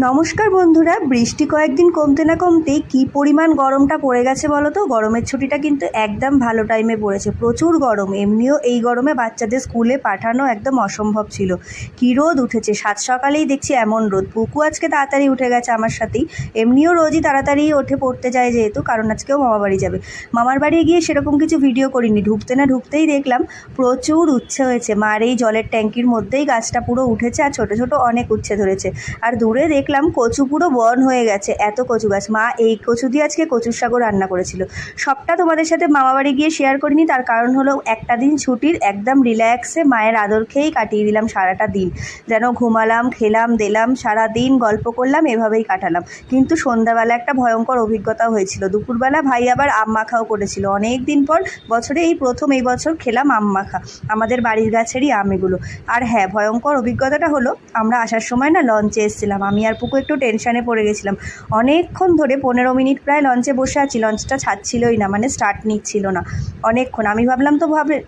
নমস্কার বন্ধুরা, বৃষ্টি কয়েকদিন কমতে না কমতেই কী পরিমাণ গরমটা পড়ে গেছে বলো তো। গরমের ছুটিটা কিন্তু একদম ভালো টাইমে পড়েছে, প্রচুর গরম। এমনিও এই গরমে বাচ্চাদের স্কুলে পাঠানো একদম অসম্ভব ছিল। কী রোদ উঠেছে, সাত সকালেই দেখছি এমন রোদ। পুকু আজকে তাড়াতাড়ি উঠে গেছে আমার সাথেই, এমনিও রোজই তাড়াতাড়ি ওঠে পড়তে যায় যেহেতু, কারণ আজকেও মামা বাড়ি যাবে। মামার বাড়ি গিয়ে সেরকম কিছু ভিডিও করিনি, ঢুকতে না ঢুকতেই দেখলাম প্রচুর উচ্ছে হয়েছে। মার এই জলের ট্যাঙ্কির মধ্যেই গাছটা পুরো উঠেছে, আর ছোটো ছোটো অনেক উচ্ছে ধরেছে। আর দূরে দেখলাম কচু পুরো বন হয়ে গেছে, এত কচু গাছ। মা এই কচু দিয়ে আজকে কচুর শাকও রান্না করেছিল। সবটা তোমাদের সাথে মামাবাড়ি গিয়ে শেয়ার করিনি, তার কারণ হলো একটা দিন ছুটির একদম রিল্যাক্সে মায়ের আদর খেয়েই কাটিয়ে দিলাম সারাটা দিন। যেন ঘুমালাম, খেলাম দিলাম, সারা দিন গল্প করলাম, এভাবেই কাটালাম। কিন্তু সন্ধ্যাবেলা একটা ভয়ঙ্কর অভিজ্ঞতা হয়েছিল। দুপুরবেলা ভাই আবার আম মাখাও করেছিল, অনেক দিন পর, বছরে এই প্রথম এই বছর খেলাম আম মাখা, আমাদের বাড়ির গাছেরই আম এগুলো। আর হ্যাঁ, ভয়ঙ্কর অভিজ্ঞতাটা হলো, আমরা আসার সময় না লঞ্চে এসেছিলাম, আমি আর পুকু একটু টেনশানে পড়ে গেছিলাম। অনেকক্ষণ ধরে 15 মিনিট প্রায় লঞ্চে বসে আছি, লঞ্চটা ছাড়ছিলই না, মানে স্টার্ট নিচ্ছিল না অনেকক্ষণ। আমি ভাবলাম তো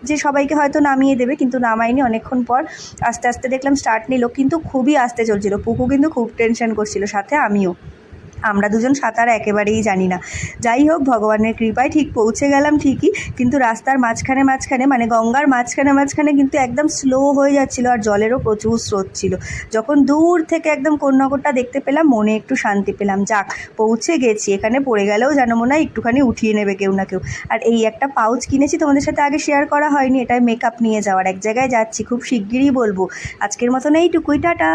যে সবাইকে হয়তো নামিয়ে দেবে, কিন্তু নামায়নি। অনেকক্ষণ পর আস্তে আস্তে দেখলাম স্টার্ট নিল, কিন্তু খুবই আস্তে চলছিল। পুকু কিন্তু খুব টেনশন করছিল, সাথে আমিও। আমরা দুজন সাঁতার একেবারেই জানি না। যাই হোক, ভগবানের কৃপায় ঠিক পৌঁছে গেলাম ঠিকই, কিন্তু রাস্তার মাঝখানে মাঝখানে, মানে গঙ্গার মাঝখানে মাঝখানে কিন্তু একদম স্লো হয়ে যাচ্ছিল, আর জলেরও প্রচুর স্রোত ছিল। যখন দূর থেকে একদম কোন্নগরটা দেখতে পেলাম, মনে একটু শান্তি পেলাম। যাক, পৌঁছে গেছি। এখানে পড়ে গেলেও যেন মনে হয় একটুখানি উঠিয়ে নেবে কেউ না কেউ। আর এই একটা পাউচ কিনেছি, তোমাদের সাথে আগে শেয়ার করা হয়নি, এটাই মেকআপ নিয়ে যাওয়ার। এক জায়গায় যাচ্ছি, খুব শিগগিরই বলবো। আজকের মতন এইটুকুই, টাটা।